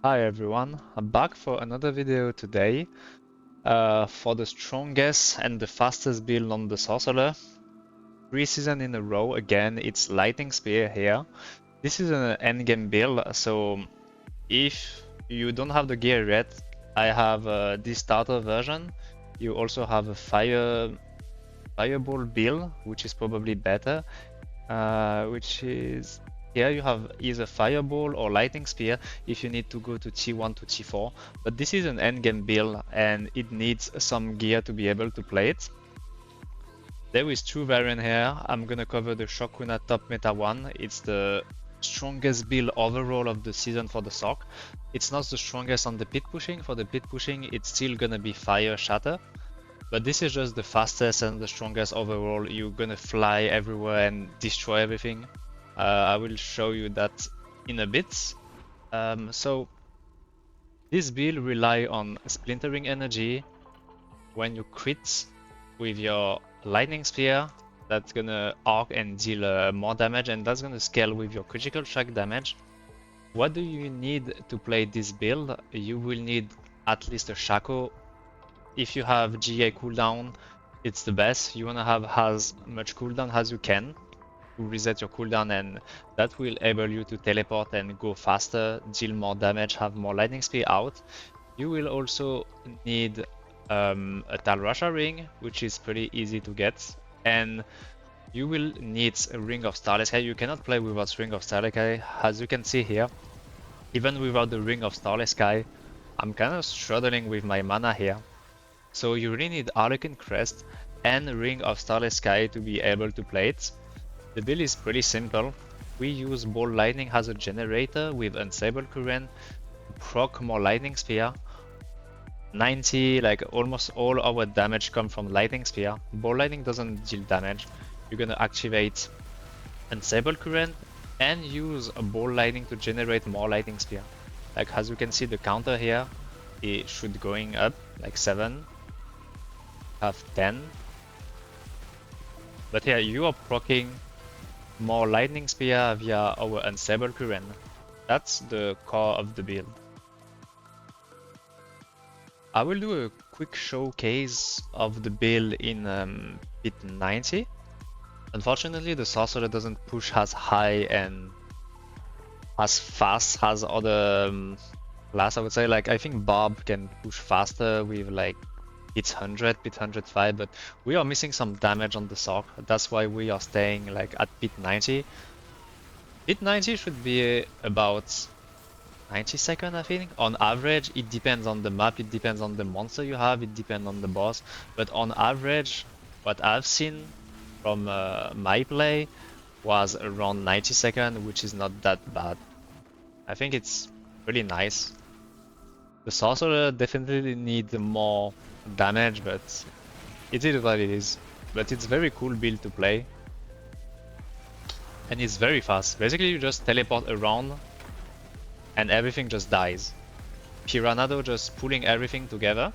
Hi everyone, I'm back for another video today for the strongest and the fastest build on the Sorcerer. 3 seasons in a row again, it's Lightning Spear here. This is an endgame build, so if you don't have the gear yet, I have this starter version. You also have a Fireball build, which is probably better, which is here you have either Fireball or Lightning Spear if you need to go to T1 to T4, but this is an endgame build and it needs some gear to be able to play it. There is two variants here. I'm gonna cover the Shokuna top meta one. It's the strongest build overall of the season for the Sorc. It's not the strongest on the pit pushing. For the pit pushing, it's still gonna be Fire Shatter. But this is just the fastest and the strongest overall. You're gonna fly everywhere and destroy everything. I will show you that in a bit. So this build rely on splintering energy. When you crit with your lightning spear, that's gonna arc and deal more damage, and that's gonna scale with your critical strike damage. What do you need to play this build? You will need at least a Shaco. If you have GA cooldown, it's the best. You wanna have as much cooldown as you can to reset your cooldown, and that will enable you to teleport and go faster, deal more damage, have more lightning speed out. You will also need a Talrasha ring, which is pretty easy to get, and you will need a Ring of Starless Sky. You cannot play without Ring of Starless Sky, as you can see here. Even without the Ring of Starless Sky, I'm kind of struggling with my mana here. So you really need Harlequin Crest and Ring of Starless Sky to be able to play it. The build is pretty simple. We use Ball Lightning as a generator with Unstable Current, proc more Lightning Spear. 90, like almost all our damage come from Lightning Spear. Ball Lightning doesn't deal damage. You're gonna activate Unstable Current and use a Ball Lightning to generate more Lightning Spear. Like as you can see, the counter here, it should going up like 7, have 10. But here you are proccing more Lightning Spear via our Unstable Current. That's the core of the build. I will do a quick showcase of the build in pit 90. Unfortunately, the Sorcerer doesn't push as high and as fast as other class, I would say. Like, I think Bob can push faster with like pit 100, pit 105, but we are missing some damage on the Sorc. That's why we are staying like at pit 90. Pit 90 should be about 90 seconds, I think. On average, it depends on the map, it depends on the monster you have, it depends on the boss. But on average, what I've seen from my play was around 90 seconds, which is not that bad. I think it's really nice. The Sorcerer definitely needs more damage, but it is what it is. But it's very cool build to play. And it's very fast. Basically, you just teleport around and everything just dies. Piranado just pulling everything together.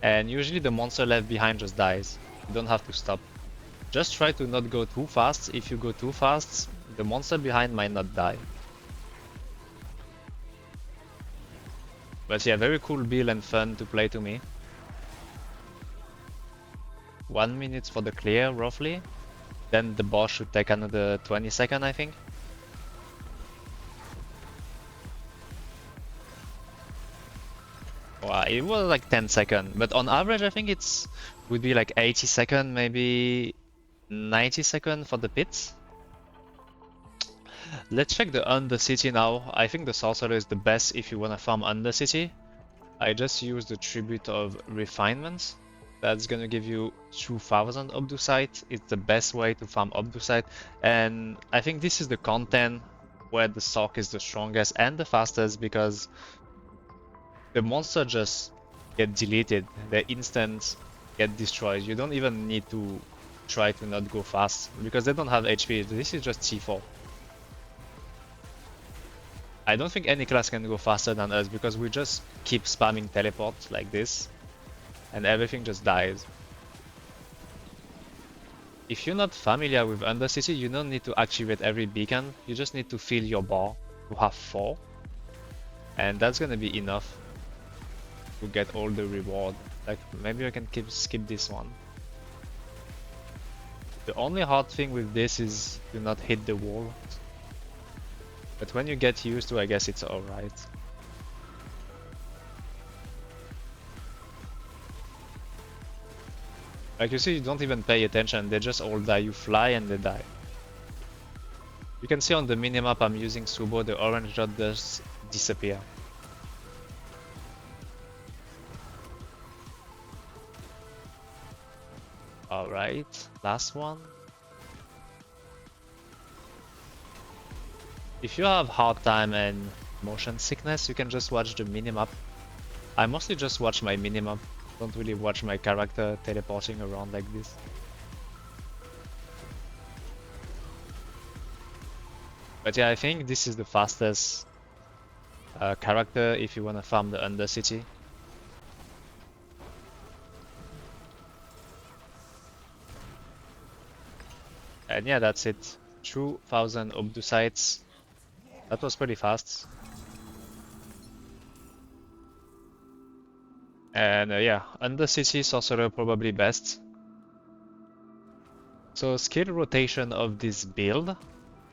And usually the monster left behind just dies. You don't have to stop. Just try to not go too fast. If you go too fast, the monster behind might not die. But yeah, very cool build and fun to play to me. 1 minute for the clear, roughly. Then the boss should take another 20 seconds, I think. Wow, it was like 10 seconds, but on average I think it's would be like 80 seconds, maybe 90 seconds for the pits. Let's check the Undercity now. I think the Sorcerer is the best if you wanna farm Undercity. I just used the Tribute of Refinement. That's gonna give you 2000 Obducite. It's the best way to farm Obducite, and I think this is the content where the Sorc is the strongest and the fastest, because the monster just get deleted, the instant get destroyed. You don't even need to try to not go fast because they don't have HP. This is just C4. I don't think any class can go faster than us because we just keep spamming teleport like this and everything just dies. If you're not familiar with Undercity, you don't need to activate every beacon. You just need to fill your bar to have 4. and that's gonna be enough to get all the reward. Like maybe I can skip this one. The only hard thing with this is to not hit the wall. But when you get used to, I guess it's alright. Like you see, you don't even pay attention, they just all die. You fly and they die. You can see on the minimap I'm using Subo, the orange dot does disappear. Alright, last one. If you have hard time and motion sickness, you can just watch the minimap. I mostly just watch my minimap, don't really watch my character teleporting around like this. But yeah, I think this is the fastest character if you want to farm the Undercity. And yeah, that's it. 2000 Obdusites. That was pretty fast. And yeah, Undercity Sorcerer probably best. So skill rotation of this build.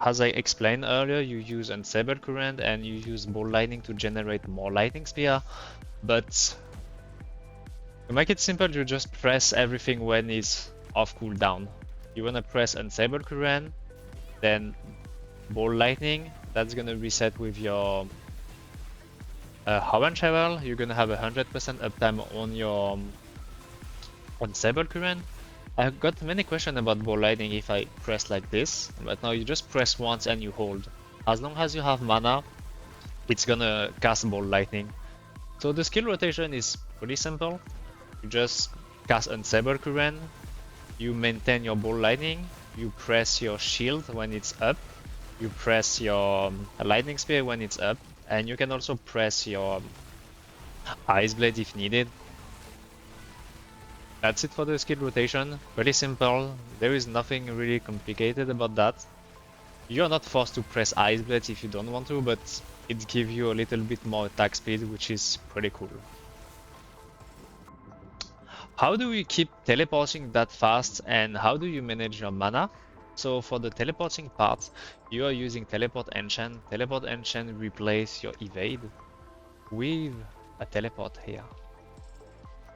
As I explained earlier, you use Unstable Current and you use Ball Lightning to generate more Lightning Spear. But to make it simple, you just press everything when it's off cooldown. You wanna press Unstable Current, then Ball Lightning. That's gonna reset with your Orange Herald. You're gonna have 100% uptime on your Unstable Current. I got many questions about Ball Lightning if I press like this, but now you just press once and you hold. As long as you have mana, it's gonna cast Ball Lightning. So the skill rotation is pretty simple. You just cast Unstable Current, you maintain your Ball Lightning, you press your shield when it's up, you press your Lightning Spear when it's up, and you can also press your Ice Blade if needed. That's it for the skill rotation, pretty simple, there is nothing really complicated about that. You're not forced to press Ice Blade if you don't want to, but it gives you a little bit more attack speed, which is pretty cool. How do you keep teleporting that fast and how do you manage your mana? So for the teleporting part, you are using Teleport Enchant. Teleport Enchant replace your evade with a teleport here.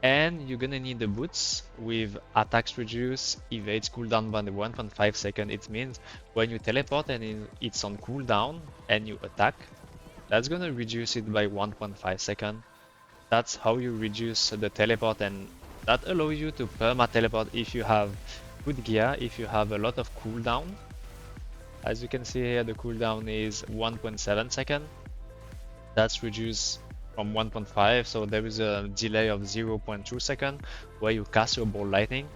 And you're gonna need the boots with attacks reduce, evades cooldown by 1.5 seconds. It means when you teleport and it's on cooldown and you attack, that's gonna reduce it by 1.5 seconds. That's how you reduce the teleport, and that allows you to perma teleport if you have good gear, if you have a lot of cooldown. As you can see here, the cooldown is 1.7 seconds. That's reduced from 1.5, so there is a delay of 0.2 seconds where you cast your Ball Lightning,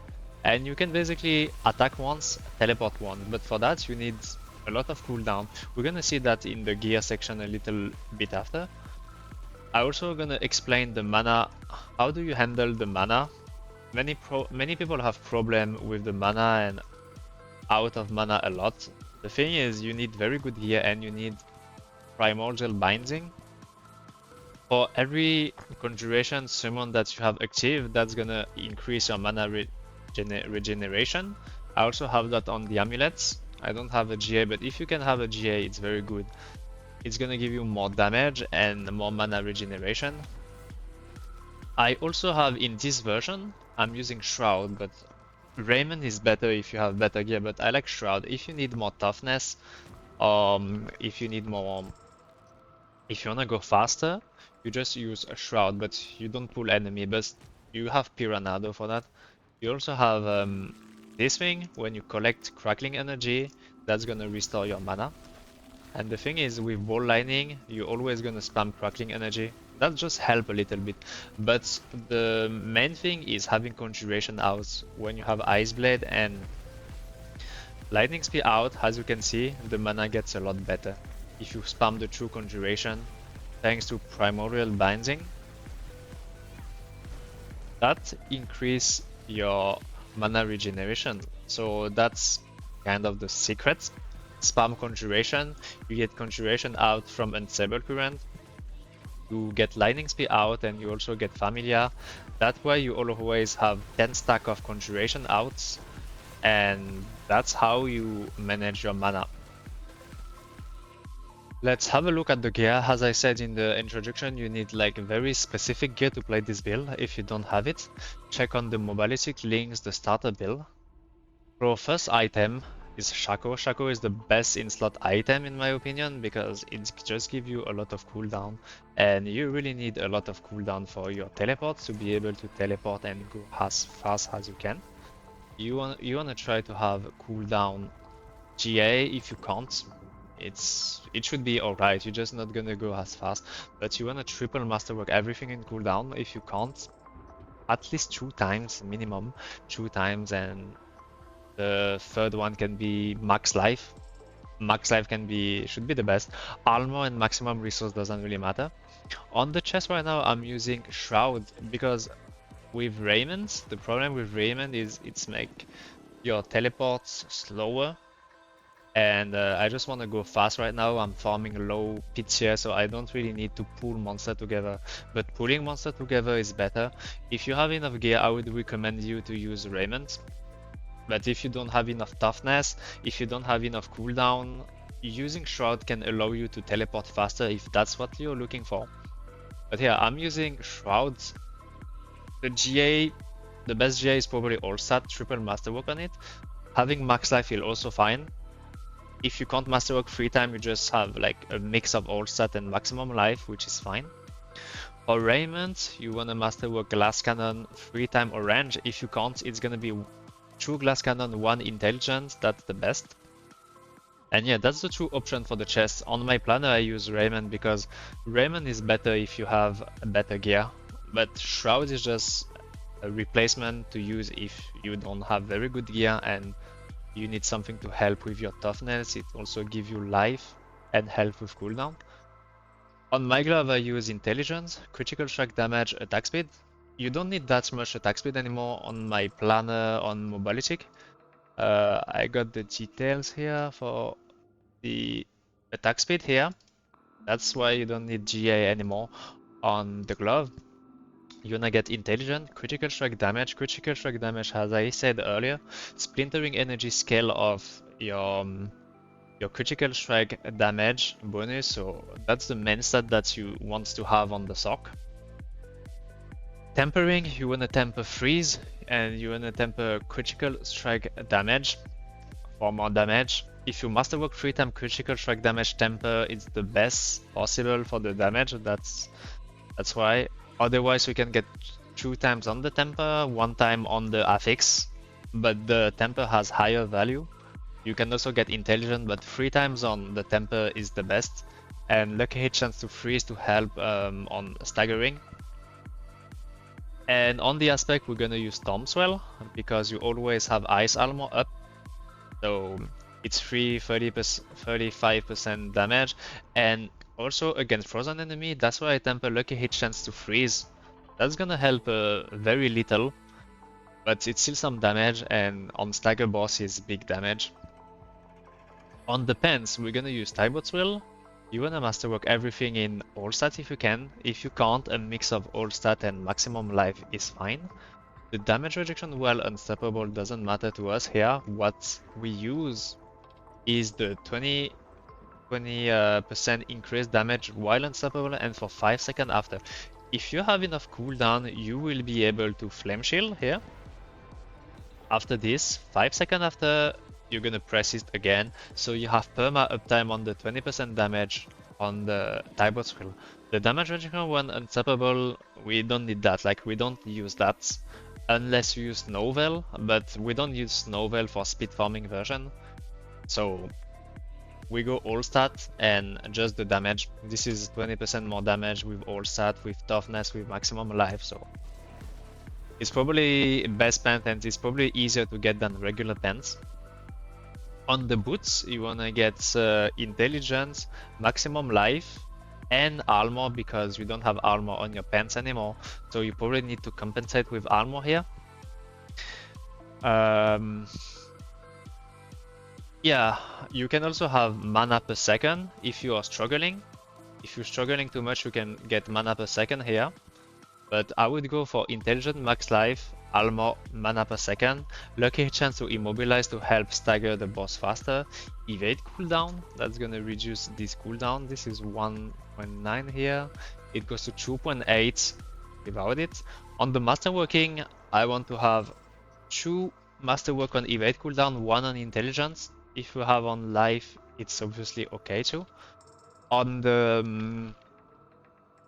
and you can basically attack once, teleport once, but for that you need a lot of cooldown. We're gonna see that in the gear section a little bit after. I'm also gonna explain the mana. How do you handle the mana? Many people have problem with the mana and out of mana a lot. The thing is, you need very good gear and you need Primordial Binding. For every conjuration summon that you have active, that's gonna increase your mana regeneration. I also have that on the amulets. I don't have a GA, but if you can have a GA, it's very good. It's gonna give you more damage and more mana regeneration. I also have in this version, I'm using Shroud, but Raymond is better if you have better gear, but I like Shroud. If you need more toughness, if you need more, if you wanna go faster, you just use a Shroud, but you don't pull enemy, but you have Piranado for that. You also have this thing, when you collect Crackling Energy, that's gonna restore your mana. And the thing is, with Ball Lightning, you're always gonna spam Crackling Energy. That just help a little bit. But the main thing is having Conjuration out. When you have Ice Blade and Lightning Spear out, as you can see, the mana gets a lot better. If you spam the true Conjuration, thanks to Primordial Binding, that increase your mana regeneration. So that's kind of the secret. Spam Conjuration, you get Conjuration out from Unstable Current. You get lightning speed out and you also get familiar. That way you always have 10 stack of conjuration outs, and that's how you manage your mana. Let's have a look at the gear. As I said in the introduction, you need like very specific gear to play this build. If you don't have it, check on the mobility links, the starter build. Our first item is Shaco. Shaco is the best in-slot item in my opinion because it just gives you a lot of cooldown, and you really need a lot of cooldown for your teleports to be able to teleport and go as fast as you can. You wanna try to have cooldown GA. If you can't, it should be alright. You're just not gonna go as fast, but you wanna triple masterwork everything in cooldown. If you can't, at least 2 times minimum, 2 times, and the third one can be max life. Max life should be the best. Armor and maximum resource doesn't really matter. On the chest right now, I'm using Shroud because with Raymond, the problem with Raymond is it's make your teleports slower. And I just want to go fast right now. I'm farming low pits here, so I don't really need to pull monster together. But pulling monster together is better. If you have enough gear, I would recommend you to use Raymond. But if you don't have enough toughness, if you don't have enough cooldown, using Shroud can allow you to teleport faster if that's what you're looking for. But yeah, I'm using Shroud. The GA, the best GA is probably All-Stat, triple Masterwork on it. Having max life is also fine. If you can't Masterwork free time, you just have like a mix of All-Stat and maximum life, which is fine. For Raymond, you want to Masterwork Glass Cannon, free time or range. If you can't, it's gonna be 2 Glass Cannon, 1 Intelligence, that's the best. And yeah, that's the true option for the chest. On my planner, I use Raymond because Raymond is better if you have a better gear. But Shroud is just a replacement to use if you don't have very good gear and you need something to help with your toughness. It also gives you life and help with cooldown. On my glove, I use Intelligence, critical strike damage, attack speed. You don't need that much attack speed anymore on my planner on mobility. I got the details here for the attack speed here. That's why you don't need GA anymore. On the glove, you're gonna get intelligent, critical strike damage. Critical strike damage, as I said earlier, splintering energy scale of your critical strike damage bonus. So that's the main stat that you want to have on the Sorc. Tempering, you wanna temper freeze and you wanna temper critical strike damage for more damage. If you masterwork 3 times critical strike damage temper, it's the best possible for the damage. That's why. Otherwise, you can get 2 times on the temper, 1 time on the affix, but the temper has higher value. You can also get intelligent, but 3 times on the temper is the best. And lucky hit chance to freeze to help on staggering. And on the aspect, we're gonna use Stormswell because you always have ice armor up. So it's free 35% damage, and also against frozen enemy, that's why I temper lucky hit chance to freeze. That's gonna help very little, but it's still some damage, and on stagger boss is big damage. On the pens, we're gonna use Tybo's Will. You wanna masterwork everything in all stat if you can. If you can't, a mix of all stat and maximum life is fine. The damage reduction while unstoppable doesn't matter to us here. What we use is the 20% increased damage while unstoppable and for 5 seconds after. If you have enough cooldown, you will be able to flame shield here. After this, 5 seconds after, you're gonna press it again, so you have perma uptime on the 20% damage on the Tybo's skill. The damage reduction when unstoppable, we don't need that, like we don't use that unless you use Novel, but we don't use Novel for speed farming version. So we go all stat and just the damage. This is 20% more damage with all stat, with toughness, with maximum life, so it's probably best pants and it's probably easier to get than regular pants. On the boots, you wanna get intelligence, maximum life, and armor because you don't have armor on your pants anymore. So you probably need to compensate with armor here. Yeah, you can also have mana per second if you are struggling. If you're struggling too much, you can get mana per second here. But I would go for Intelligent, Max Life, Armor, Mana per second, Lucky Chance to Immobilize to help stagger the boss faster, Evade cooldown, that's gonna reduce this cooldown. This is 1.9 here, it goes to 2.8 without it. On the Masterworking, I want to have 2 Masterwork on Evade cooldown, 1 on Intelligence. If you have on Life, it's obviously okay too. On the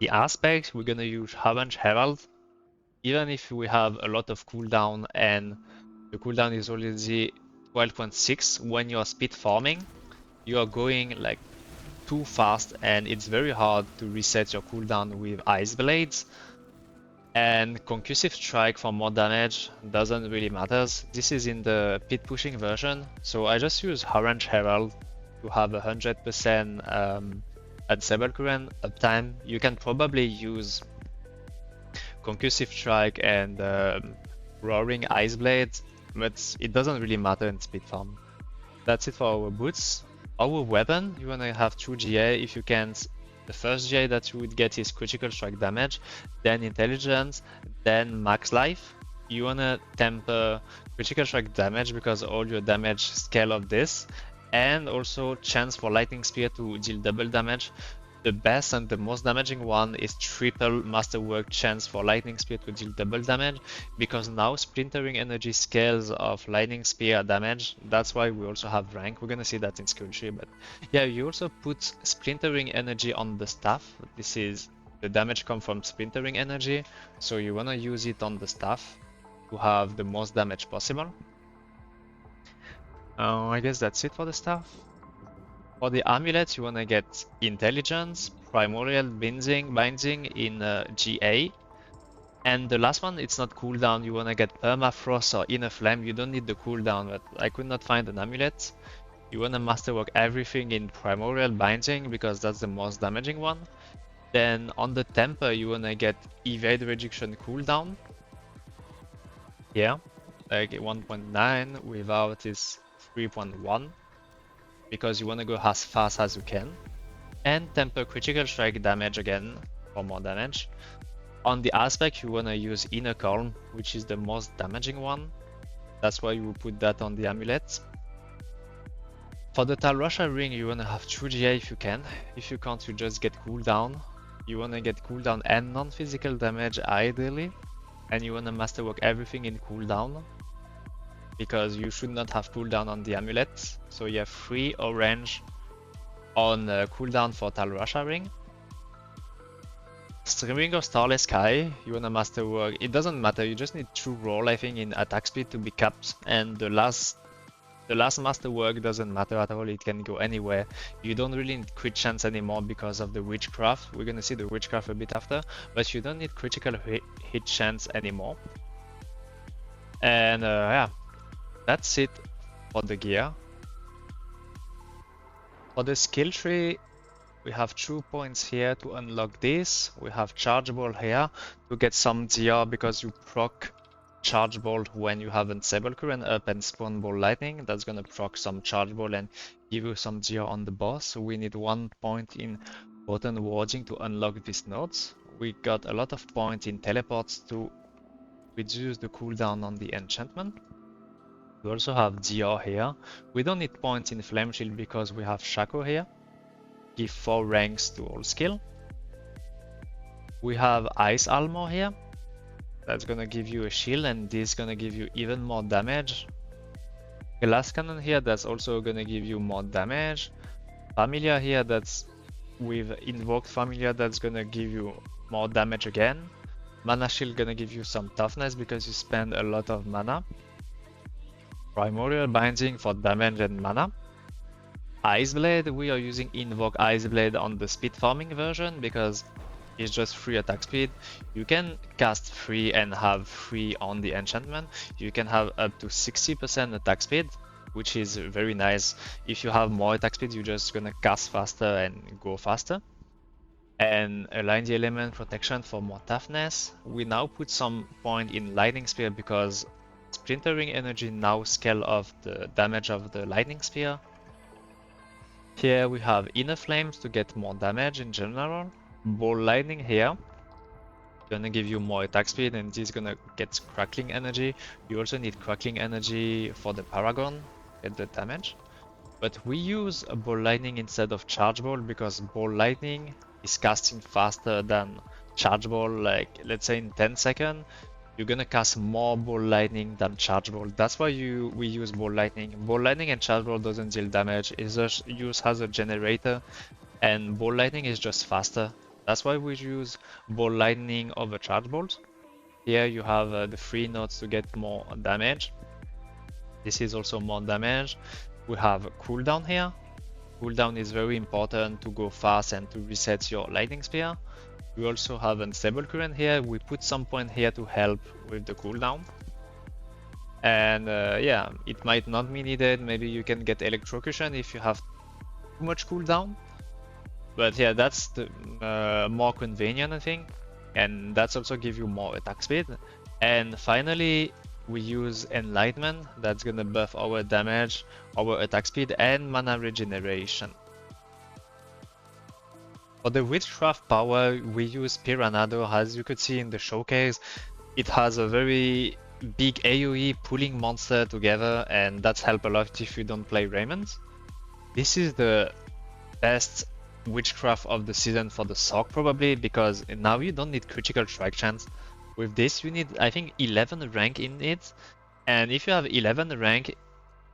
aspects, we're gonna use Harvenge Herald. Even if we have a lot of cooldown and the cooldown is already 12.6, when you are speed farming, you are going like too fast and it's very hard to reset your cooldown with Ice Blades. And Concussive Strike for more damage doesn't really matter. This is in the pit pushing version, so I just use Orange Herald to have 100% unstable current uptime. You can probably use Concussive Strike and Roaring Ice Blade, but it doesn't really matter in speed farm. That's it for our boots. Our weapon, you wanna have 2 GA. If you can't, the first GA that you would get is critical strike damage, then intelligence, then max life. You wanna temper critical strike damage because all your damage scale of this, and also chance for lightning spear to deal double damage. The best and the most damaging one is triple masterwork chance for lightning spear to deal double damage, because now splintering energy scales of lightning spear damage. That's why we also have rank. We're gonna see that in skill tree, but yeah, you also put splintering energy on the staff. This is the damage come from splintering energy, so you wanna use it on the staff to have the most damage possible. I guess that's it for the staff. For the amulet, you wanna get intelligence, primordial binding in GA, and the last one, it's not cooldown. You wanna get permafrost or inner flame. You don't need the cooldown, but I could not find an amulet. You wanna masterwork everything in primordial binding because that's the most damaging one. Then on the temper, you wanna get evade reduction cooldown. Yeah, like 1.9 without is 3.1. Because you want to go as fast as you can. And temper critical strike damage again for more damage. On the aspect, you want to use Inner Calm, which is the most damaging one. That's why you put that on the amulet. For the Tal Rasha ring, you want to have 2 GA if you can. If you can't, you just get cooldown. You want to get cooldown and non-physical damage ideally. And you want to masterwork everything in cooldown, because you should not have cooldown on the amulet. So you have 3 orange on cooldown for Tal Rasha ring. Streaming or Starless Sky, you wanna masterwork. It doesn't matter, you just need 2 roll, I think, in attack speed to be capped, and the last masterwork doesn't matter at all, it can go anywhere. You don't really need crit chance anymore because of the Witchcraft. We're gonna see the Witchcraft a bit after, but you don't need critical hit chance anymore. And yeah, that's it for the gear. For the skill tree, we have 2 points here to unlock this. We have Charge Ball here to get some DR because you proc Charge Ball when you have Unstable Current up and Spawn Ball Lightning. That's gonna proc some Charge Ball and give you some DR on the boss. So we need 1 point in Potent Warding to unlock these nodes. We got a lot of points in Teleports to reduce the cooldown on the enchantment. We also have DR here. We don't need points in Flame Shield because we have Shaco here. Give 4 ranks to all skill. We have Ice Armor here. That's gonna give you a shield, and this is gonna give you even more damage. Glass Cannon here, that's also gonna give you more damage. Familiar here, that's with Invoked Familiar, that's gonna give you more damage again. Mana Shield gonna give you some toughness because you spend a lot of mana. Primordial Binding for damage and mana. Ice Blade, we are using Invoke Ice Blade on the speed farming version because it's just 3 attack speed. You can cast 3 and have 3 on the enchantment. You can have up to 60% attack speed, which is very nice. If you have more attack speed, you're just gonna cast faster and go faster. And align the element protection for more toughness. We now put some point in Lightning Spear because Splintering Energy now scale off the damage of the Lightning Spear. Here we have Inner Flames to get more damage in general. Ball Lightning here, gonna give you more attack speed, and this is gonna get Crackling Energy. You also need Crackling Energy for the Paragon, get the damage. But we use a Ball Lightning instead of Charge Ball because Ball Lightning is casting faster than Charge Ball. Like, let's say in 10 seconds, you're gonna cast more Ball Lightning than Charge Ball. That's why we use Ball Lightning. Ball Lightning and Charge Ball doesn't deal damage. It's just used as a generator, and Ball Lightning is just faster. That's why we use Ball Lightning over Charge Balls. Here you have the 3 nodes to get more damage. This is also more damage. We have a cooldown here. Cooldown is very important to go fast and to reset your lightning spear. We also have unstable current here. We put some point here to help with the cooldown. And yeah, it might not be needed. Maybe you can get electrocution if you have too much cooldown. But yeah, that's the more convenient, I think. And that's also give you more attack speed. And finally, we use Enlightenment. That's gonna buff our damage, our attack speed, and mana regeneration. For the Witchcraft power, we use Piranado. As you could see in the showcase, it has a very big AoE pulling monster together, and that's help a lot if you don't play Raymond. This is the best Witchcraft of the season for the Sorc probably, because now you don't need critical strike chance. With this you need, I think, 11 rank in it, and if you have 11 rank,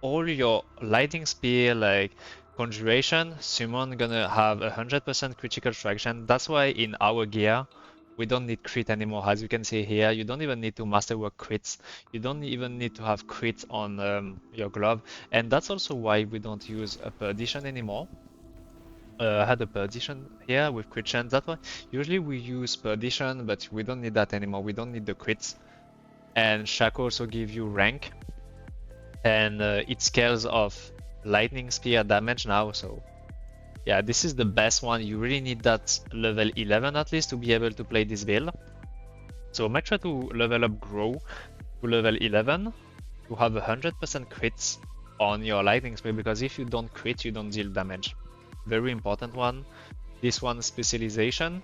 all your lightning spear, like conjuration, summon, gonna have 100% critical strike chance. That's why in our gear we don't need crit anymore. As you can see here, you don't even need to masterwork crits. You don't even need to have crits on your glove, and that's also why we don't use a perdition anymore. I had a perdition here with crit chance. That's why usually we use perdition, but we don't need that anymore. We don't need the crits. And Shaco also give you rank, and it scales of lightning spear damage now. So yeah, this is the best one. You really need that level 11 at least to be able to play this build. So make sure to level up Grow to level 11 to have 100% crits on your lightning spear, because if you don't crit, you don't deal damage. Very important one. This one, specialization.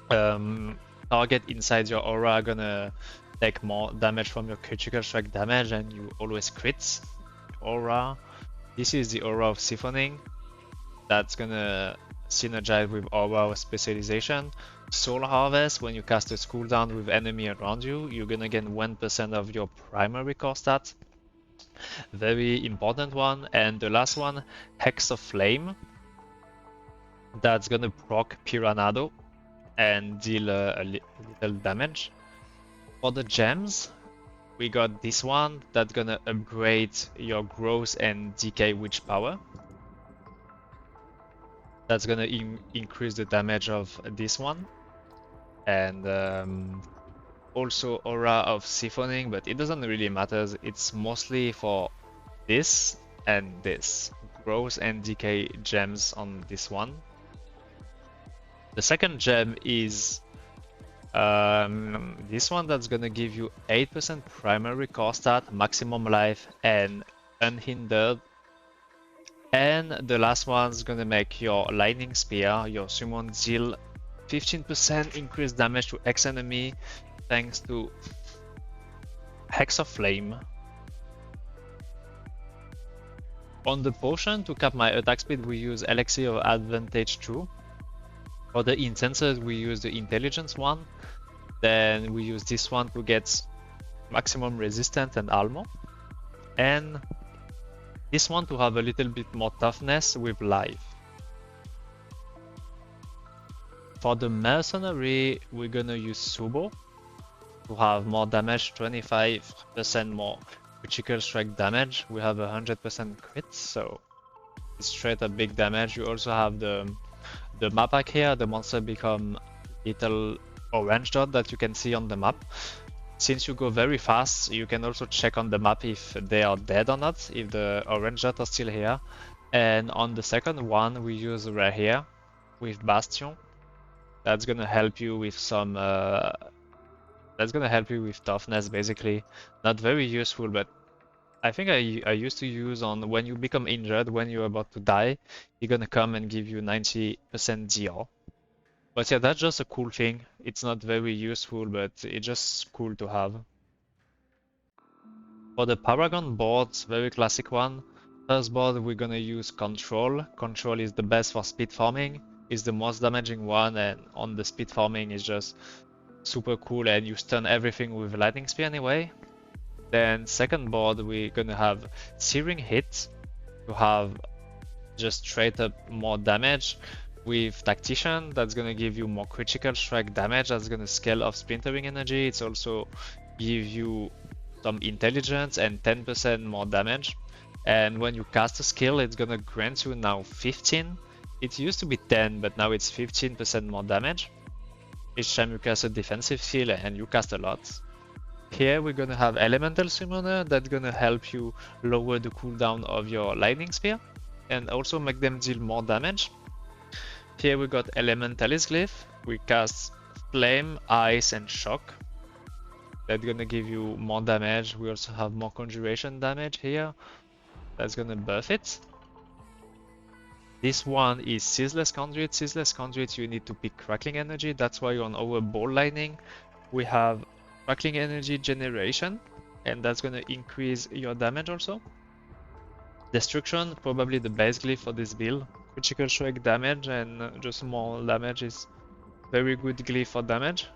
Target inside your aura gonna take more damage from your critical strike damage, and you always crits. Aura. This is the aura of siphoning. That's gonna synergize with aura of specialization. Soul harvest. When you cast a cooldown with enemy around you, you're gonna gain 1% of your primary core stat. Very important one. And the last one, Hex of Flame. That's gonna proc Piranado and deal a little damage. For the gems, we got this one that's gonna upgrade your growth and decay witch power. That's gonna increase the damage of this one. And also aura of siphoning, but it doesn't really matter. It's mostly for this and this. Growth and decay gems on this one. The second gem is this one that's gonna give you 8% primary core stat, maximum life, and unhindered. And the last one's gonna make your lightning spear, your summon, deal 15% increased damage to X enemy thanks to Hex of Flame. On the potion, to cap my attack speed, we use Elixir of Advantage 2. For the incenses, we use the intelligence one. Then we use this one to get maximum resistance and armor. And this one to have a little bit more toughness with life. For the Mercenary, we're gonna use Subo to have more damage, 25% more critical strike damage. We have 100% crit, so it's straight up big damage. You also have the map pack here. The monster become little orange dot that you can see on the map. Since you go very fast, you can also check on the map if they are dead or not, if the orange dot are still here. And on the second one, we use right here with Bastion. That's gonna help you with some that's gonna help you with toughness, basically. Not very useful, but I think I used to use on when you become injured, when you're about to die, you're gonna come and give you 90% GR. But yeah, that's just a cool thing. It's not very useful, but it's just cool to have. For the Paragon boards, very classic one. First board, we're gonna use Control. Control is the best for speed farming. It's the most damaging one, and on the speed farming is just super cool, and you stun everything with Lightning Spear anyway. Then second board, we're gonna have Searing Hit to have just straight up more damage. With Tactician, that's gonna give you more critical strike damage. That's gonna scale off Splintering Energy. It's also give you some intelligence and 10% more damage. And when you cast a skill, it's gonna grant you now 15. It used to be 10, but now it's 15% more damage each time you cast a defensive skill, and you cast a lot. Here we're gonna have Elemental Summoner that's gonna help you lower the cooldown of your Lightning Spear and also make them deal more damage. Here we got Elementalist Glyph. We cast Flame, Ice, and Shock. That's gonna give you more damage. We also have more conjuration damage here. That's gonna buff it. This one is Ceaseless Conduit. Ceaseless Conduit, you need to pick Crackling Energy. That's why on our Ball Lightning, we have Crackling Energy Generation, and that's gonna increase your damage also. Destruction, probably the best glyph for this build. Critical strike damage and just more damage is very good glyph for damage.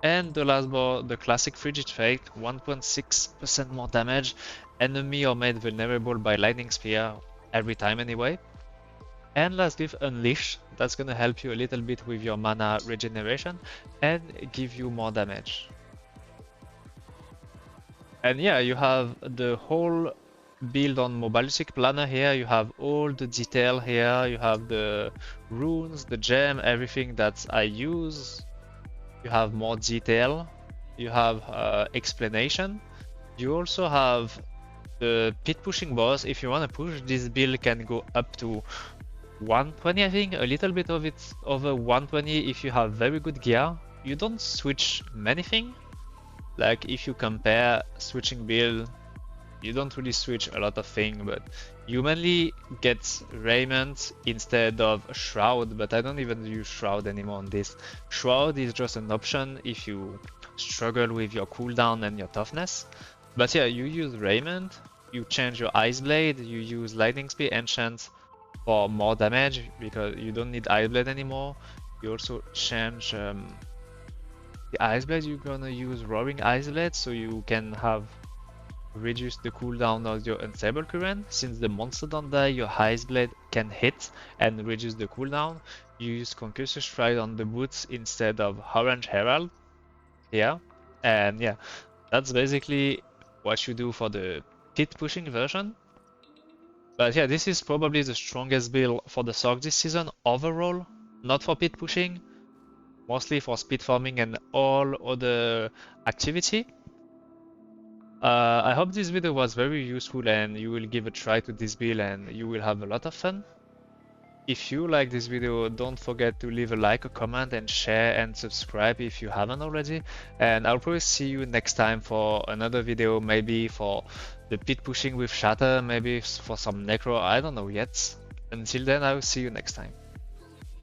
And the last board, the classic Frigid Fate, 1.6% more damage. Enemy are made vulnerable by Lightning Spear every time anyway. And last glyph, Unleash, that's gonna help you a little bit with your mana regeneration and give you more damage. And yeah, you have the whole build on Mobilistic Planner here. You have all the detail here. You have the runes, the gem, everything that I use. You have more detail. You have explanation. You also have the pit pushing boss. If you want to push, this build can go up to 120, I think. A little bit of it over 120 if you have very good gear. You don't switch many things. Like if you compare switching build, you don't really switch a lot of things, but you mainly get Raiment instead of Shroud, but I don't even use Shroud anymore on this. Shroud is just an option if you struggle with your cooldown and your toughness. But yeah, you use Raiment, you change your Ice Blade, you use Lightning Speed Enchant for more damage because you don't need Ice Blade anymore. You also change the Ice Blade, you're gonna use Roaring Ice Blade so you can have reduce the cooldown of your Unstable Current. Since the monster don't die, your Ice Blade can hit and reduce the cooldown. You use Concussive Stride on the boots instead of Orange Herald here. And yeah, that's basically what you do for the pit pushing version. But yeah, this is probably the strongest build for the Sorc this season overall, not for pit pushing, mostly for speed farming and all other activity. I hope this video was very useful and you will give a try to this build and you will have a lot of fun. If you like this video, don't forget to leave a like, a comment, and share and subscribe if you haven't already. And I'll probably see you next time for another video, maybe for the pit pushing with Shatter, maybe for some Necro, I don't know yet. Until then, I will see you next time.